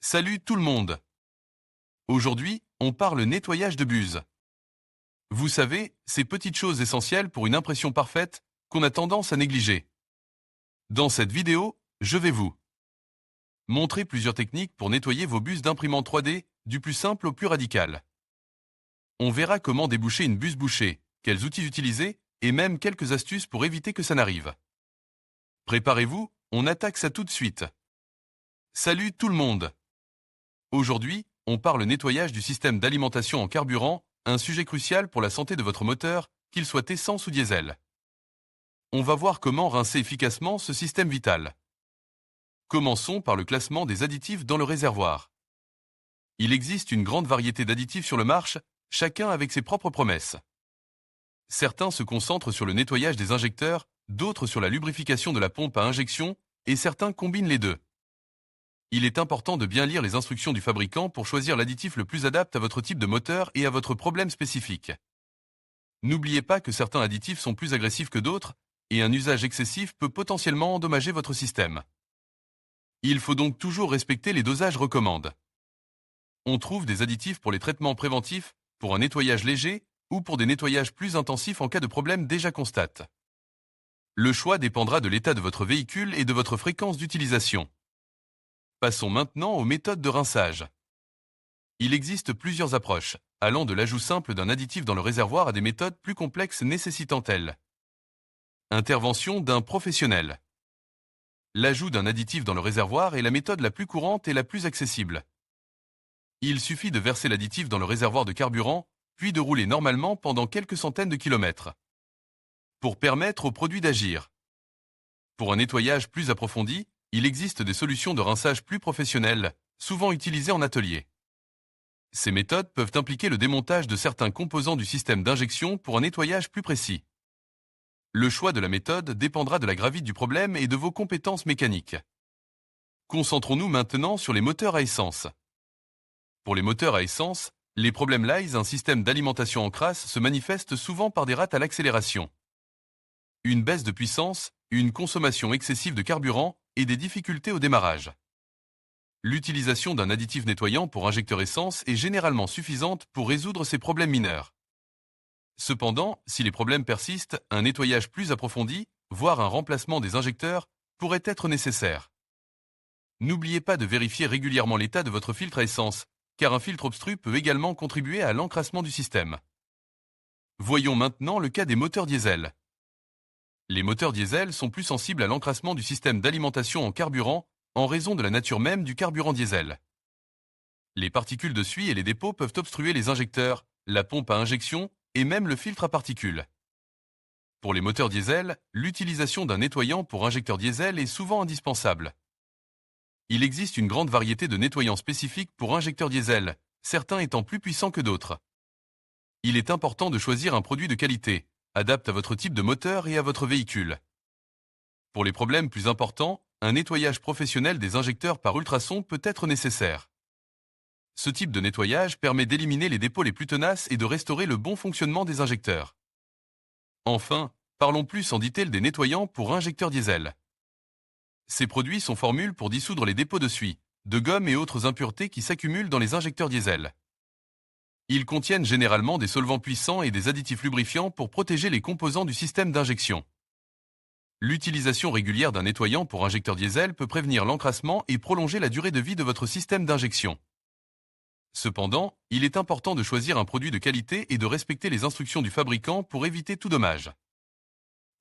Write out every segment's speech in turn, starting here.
Salut tout le monde! Aujourd'hui, on parle nettoyage de buse. Vous savez, ces petites choses essentielles pour une impression parfaite qu'on a tendance à négliger. Dans cette vidéo, je vais vous montrer plusieurs techniques pour nettoyer vos buses d'imprimante 3D, du plus simple au plus radical. On verra comment déboucher une buse bouchée, quels outils utiliser, et même quelques astuces pour éviter que ça n'arrive. Préparez-vous, on attaque ça tout de suite. Salut tout le monde! Aujourd'hui, on parle nettoyage du système d'alimentation en carburant, un sujet crucial pour la santé de votre moteur, qu'il soit essence ou diesel. On va voir comment rincer efficacement ce système vital. Commençons par le classement des additifs dans le réservoir. Il existe une grande variété d'additifs sur le marché, chacun avec ses propres promesses. Certains se concentrent sur le nettoyage des injecteurs, d'autres sur la lubrification de la pompe à injection, et certains combinent les deux. Il est important de bien lire les instructions du fabricant pour choisir l'additif le plus adapté à votre type de moteur et à votre problème spécifique. N'oubliez pas que certains additifs sont plus agressifs que d'autres, et un usage excessif peut potentiellement endommager votre système. Il faut donc toujours respecter les dosages recommandés. On trouve des additifs pour les traitements préventifs, pour un nettoyage léger, ou pour des nettoyages plus intensifs en cas de problème déjà constaté. Le choix dépendra de l'état de votre véhicule et de votre fréquence d'utilisation. Passons maintenant aux méthodes de rinçage. Il existe plusieurs approches, allant de l'ajout simple d'un additif dans le réservoir à des méthodes plus complexes nécessitant elles. Intervention d'un professionnel. L'ajout d'un additif dans le réservoir est la méthode la plus courante et la plus accessible. Il suffit de verser l'additif dans le réservoir de carburant, puis de rouler normalement pendant quelques centaines de kilomètres. Pour permettre au produit d'agir. Pour un nettoyage plus approfondi, il existe des solutions de rinçage plus professionnelles, souvent utilisées en atelier. Ces méthodes peuvent impliquer le démontage de certains composants du système d'injection pour un nettoyage plus précis. Le choix de la méthode dépendra de la gravité du problème et de vos compétences mécaniques. Concentrons-nous maintenant sur les moteurs à essence. Pour les moteurs à essence, les problèmes liés à un système d'alimentation en crasse se manifestent souvent par des rates à l'accélération. Une baisse de puissance, une consommation excessive de carburant et des difficultés au démarrage. L'utilisation d'un additif nettoyant pour injecteur essence est généralement suffisante pour résoudre ces problèmes mineurs. Cependant, si les problèmes persistent, un nettoyage plus approfondi, voire un remplacement des injecteurs, pourrait être nécessaire. N'oubliez pas de vérifier régulièrement l'état de votre filtre à essence, car un filtre obstru peut également contribuer à l'encrassement du système. Voyons maintenant le cas des moteurs diesel. Les moteurs diesel sont plus sensibles à l'encrassement du système d'alimentation en carburant en raison de la nature même du carburant diesel. Les particules de suie et les dépôts peuvent obstruer les injecteurs, la pompe à injection et même le filtre à particules. Pour les moteurs diesel, l'utilisation d'un nettoyant pour injecteur diesel est souvent indispensable. Il existe une grande variété de nettoyants spécifiques pour injecteurs diesel, certains étant plus puissants que d'autres. Il est important de choisir un produit de qualité, adapté à votre type de moteur et à votre véhicule. Pour les problèmes plus importants, un nettoyage professionnel des injecteurs par ultrasons peut être nécessaire. Ce type de nettoyage permet d'éliminer les dépôts les plus tenaces et de restaurer le bon fonctionnement des injecteurs. Enfin, parlons plus en détail des nettoyants pour injecteurs diesel. Ces produits sont formules pour dissoudre les dépôts de suie, de gomme et autres impuretés qui s'accumulent dans les injecteurs diesel. Ils contiennent généralement des solvants puissants et des additifs lubrifiants pour protéger les composants du système d'injection. L'utilisation régulière d'un nettoyant pour injecteur diesel peut prévenir l'encrassement et prolonger la durée de vie de votre système d'injection. Cependant, il est important de choisir un produit de qualité et de respecter les instructions du fabricant pour éviter tout dommage.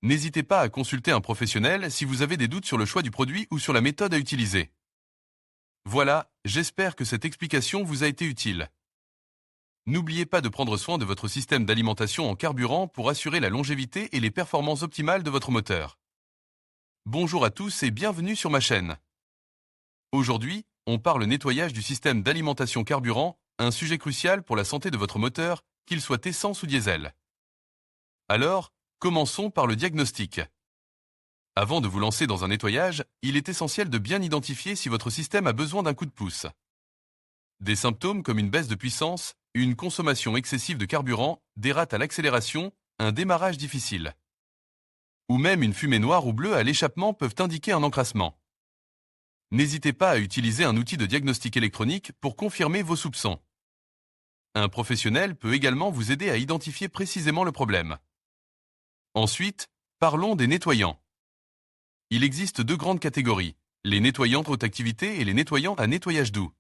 N'hésitez pas à consulter un professionnel si vous avez des doutes sur le choix du produit ou sur la méthode à utiliser. Voilà, j'espère que cette explication vous a été utile. N'oubliez pas de prendre soin de votre système d'alimentation en carburant pour assurer la longévité et les performances optimales de votre moteur. Bonjour à tous et bienvenue sur ma chaîne. Aujourd'hui, on parle nettoyage du système d'alimentation carburant, un sujet crucial pour la santé de votre moteur, qu'il soit essence ou diesel. Alors, commençons par le diagnostic. Avant de vous lancer dans un nettoyage, il est essentiel de bien identifier si votre système a besoin d'un coup de pouce. Des symptômes comme une baisse de puissance, une consommation excessive de carburant, des rates à l'accélération, un démarrage difficile. Ou même une fumée noire ou bleue à l'échappement peuvent indiquer un encrassement. N'hésitez pas à utiliser un outil de diagnostic électronique pour confirmer vos soupçons. Un professionnel peut également vous aider à identifier précisément le problème. Ensuite, parlons des nettoyants. Il existe deux grandes catégories, les nettoyants de haute activité et les nettoyants à nettoyage doux.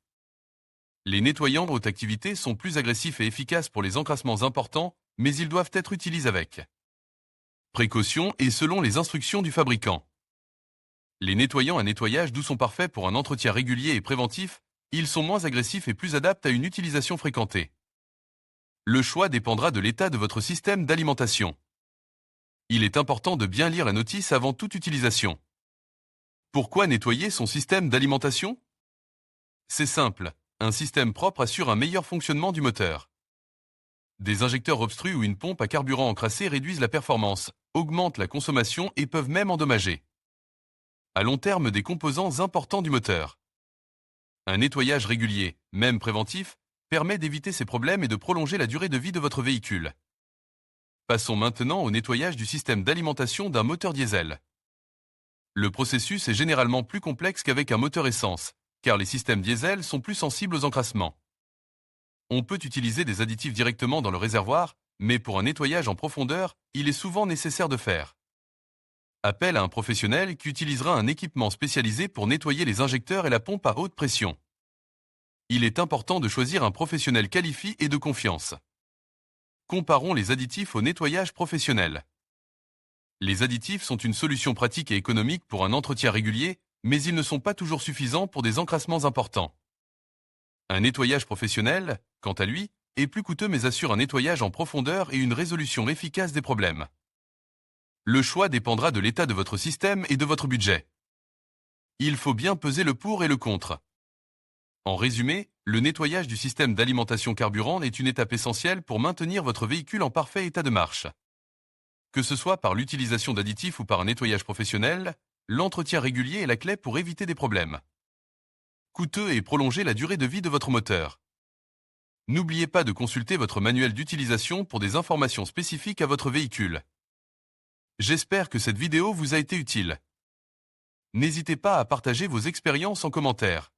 Les nettoyants de haute activité sont plus agressifs et efficaces pour les encrassements importants, mais ils doivent être utilisés avec précaution et selon les instructions du fabricant. Les nettoyants à nettoyage doux sont parfaits pour un entretien régulier et préventif, ils sont moins agressifs et plus adaptés à une utilisation fréquentée. Le choix dépendra de l'état de votre système d'alimentation. Il est important de bien lire la notice avant toute utilisation. Pourquoi nettoyer son système d'alimentation? C'est simple, un système propre assure un meilleur fonctionnement du moteur. Des injecteurs obstrués ou une pompe à carburant encrassée réduisent la performance, augmentent la consommation et peuvent même endommager à long terme des composants importants du moteur. Un nettoyage régulier, même préventif, permet d'éviter ces problèmes et de prolonger la durée de vie de votre véhicule. Passons maintenant au nettoyage du système d'alimentation d'un moteur diesel. Le processus est généralement plus complexe qu'avec un moteur essence, car les systèmes diesel sont plus sensibles aux encrassements. On peut utiliser des additifs directement dans le réservoir, mais pour un nettoyage en profondeur, il est souvent nécessaire de faire appel à un professionnel qui utilisera un équipement spécialisé pour nettoyer les injecteurs et la pompe à haute pression. Il est important de choisir un professionnel qualifié et de confiance. Comparons les additifs au nettoyage professionnel. Les additifs sont une solution pratique et économique pour un entretien régulier, mais ils ne sont pas toujours suffisants pour des encrassements importants. Un nettoyage professionnel, quant à lui, est plus coûteux mais assure un nettoyage en profondeur et une résolution efficace des problèmes. Le choix dépendra de l'état de votre système et de votre budget. Il faut bien peser le pour et le contre. En résumé, le nettoyage du système d'alimentation carburant est une étape essentielle pour maintenir votre véhicule en parfait état de marche. Que ce soit par l'utilisation d'additifs ou par un nettoyage professionnel, l'entretien régulier est la clé pour éviter des problèmes coûteux et prolonger la durée de vie de votre moteur. N'oubliez pas de consulter votre manuel d'utilisation pour des informations spécifiques à votre véhicule. J'espère que cette vidéo vous a été utile. N'hésitez pas à partager vos expériences en commentaire.